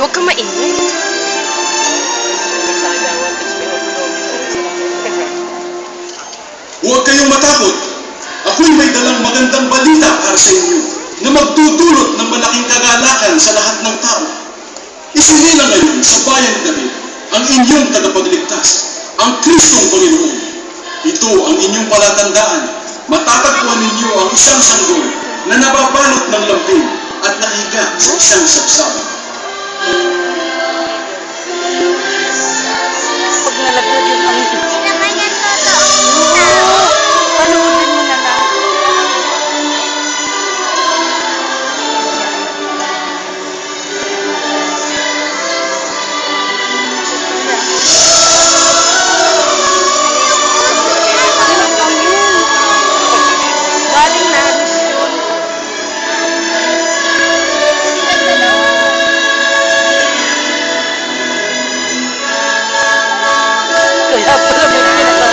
huwag kang mainit. Huwag kayong matakot. Ako'y may dalang magandang balita para sa inyo na magdudulot ng malaking kagalakan sa lahat ng tao. Isinila ngayon sa bayan ng David ang inyong tagapagligtas, ang Kristong Panginoon. Ito ang inyong palatandaan. Matatagpuan ninyo ang isang sanggol na nababalot ng lambing at nakahiga sa isang sapsapan. Pag nalaglag yung ang... Hindi naman yan totoo. Panuulin mo na lang. Galing na. Kaya pala may pinaka...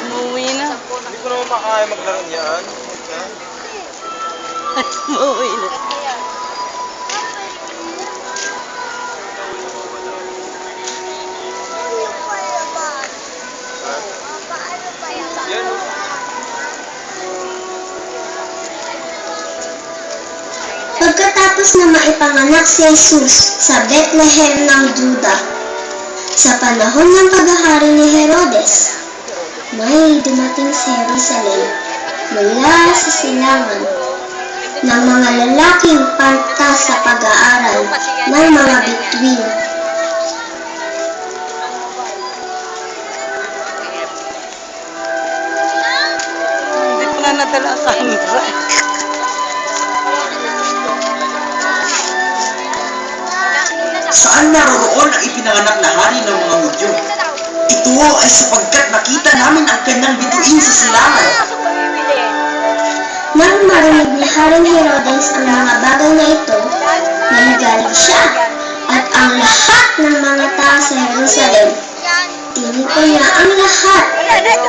Umuwi na. Hindi ko naman makakaya maglaro niyan. Umuwi na. Yan. Pagkatapos na maipanganak si Jesus sa Bethlehem ng Juda, sa panahon ng paghahari ni Herodes, may dumating sa Jerusalem mula sa silangan ng mga lalaking pantas sa pag-aaral ng mga bituin. Hindi ko na nadala ang camera. Saan naroroon ang ipinanganak na hari ng mga Hudyo? Ito ay sapagkat nakita namin ang kanyang bituin sa silangan. Nang marinig ni Haring Herodes ang mga bagay na ito, naligalig siya, at ang lahat ng mga tao sa Jerusalem. Tiniko niya ang lahat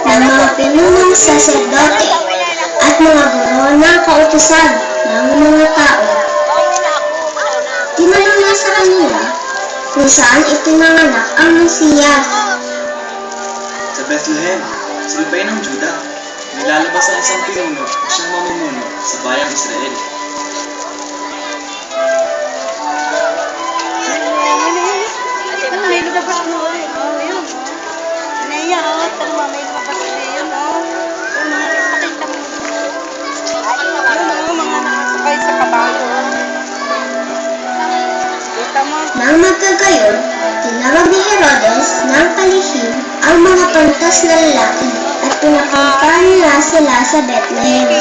ng mga pinunong saserdote at mga guro ng kautusan ng mga tao. Tinanong niya sa kanila kung saan ipinanganak ang Mesiyas. Sa Bethlehem, sa lupay ng Juda, may lalabas ang isang pinuno na siyang mamumuno sa bayang Israel. May lumabas mo ulit. Yun. Naya, tama, may lumabas ulit yun. Pakita mo. Mga nakasakay sa kabalo. Kita mo. Nang magkagayon, tinawag ni Herodes ng palihim ang mga pantas na lalaki at pinapunta nila sila sa Bethlehem.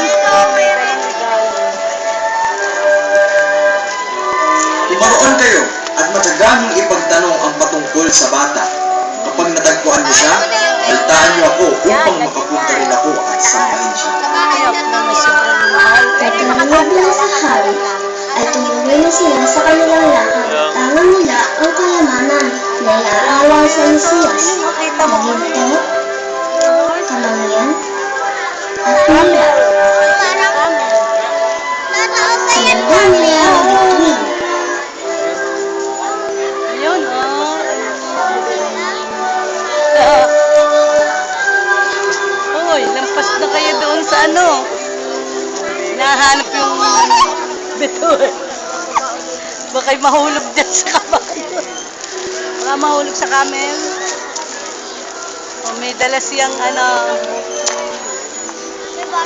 Tumaroon kayo at matyagang ipagtanong ang patungkol sa bata. Kapag natagpuan niyo siya, altaan niyo ako upang makapunta rin ako at sambahin siya. Ayok na may sobrang mahal. At narinig nila sa hari, ay tumuloy na sila sa kanilang lakad. Tangan nila ang kayamanan na iaawal sa Mesiyas, na ginto, kamangyan, at mira. Sinanda nila ang bituin. Ayun, Uy, lampas na kayo doon sa ano. Nahanap yung bituin. Baka'y mahulog dyan sa kabayo. Baka mahulog sa camel. O, may dala siyang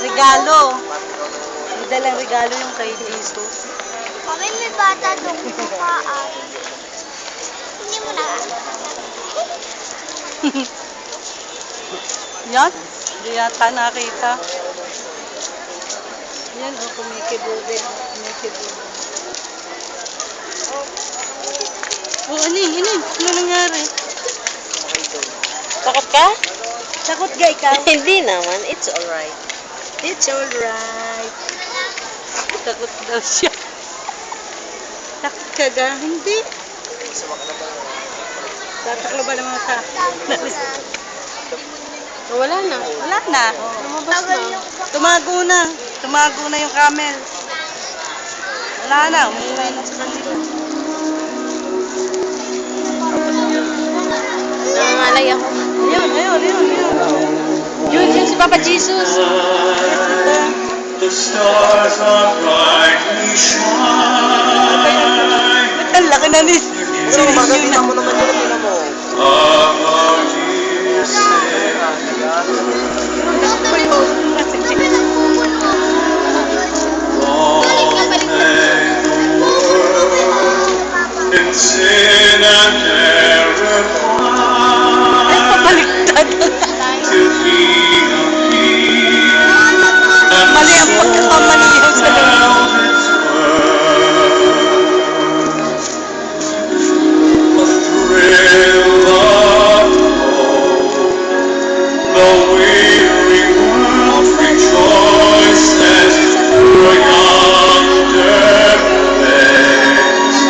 regalo. May dalang regalo yung kay Jesus. Kami may bata doon kumaan. Hindi mo na. Yan, hindi yata nakita. Yan, kumikibo din. Kumikibo. Ano nangyari? Takot ka? Takot ka ikaw? Hindi naman. It's alright. It's alright. Takot daw siya. Takot ka ga? Hindi. Tataklo ba naman ka? Wala na. Wala na. Lumabas na. Tumago na. Tumago na yung camel. Wala na, umuwi na sa kanila. Nangangalay ako. Ayun. Yun si Papa Jesus. The stars are brightly shining. Ang laki na ni. Pero maganda mo naman yun, tingnan mo. Of our dear Savior. All may the world in sin and error find, Baliktad. till He appears and Mali ang pagkakamali yun sa loob. showed its worth. A thrill of hope, the weary world rejoices for yonder place,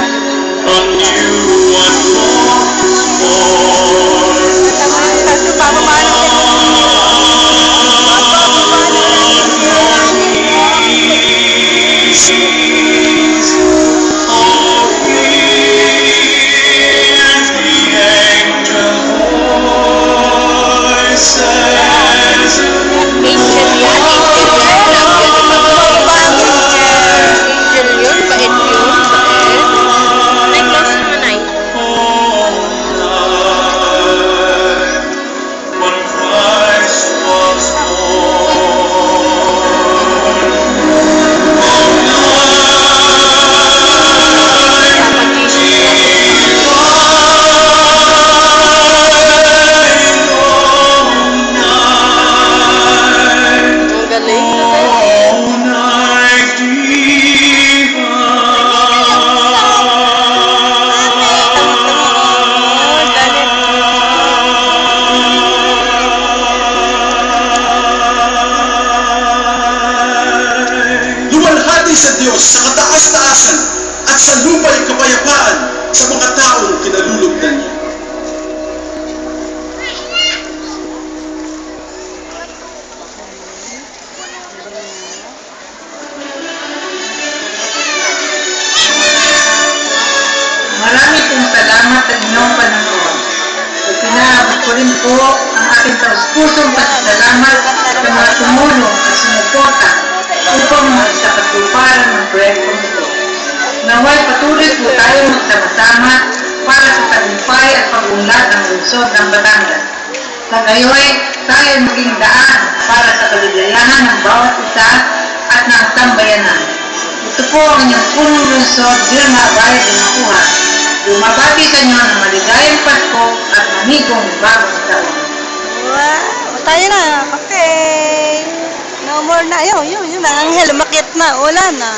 a new and glorious morn. Kasi pababalo Angel yun, bait yun. Ay, close naman ay. When Christ was Papa Jesus. Ang galing. Luwalhati sa Diyos sa kataas-taasan at sa lupa'y kapayapaan sa mga taong kinalulugdan niya. Marami pong salamat sa inyong panahon. Ipinaabot ko rin po ang aking taus-pusong pasasalamat sa mga tumulong at sumuporta upang makasakatuparan ng proyektong ito. Naway patuloy po tayo magsama-sama para sa tagumpay at pag-unlad ng lungsod ng Batangas. Sa gayoy, tayo maging daan para sa kaligayahan ng bawat isa at ng sambayanan. Ito po ang inyong punong lungsod bilang mga bayad ng makuha. Lumabati sa inyo ng maligayang Pasko at manigong bagong taon. Wow! Tayo na. Okay. No more na. Yun. Ang anghel. Umakyat na. Wala na.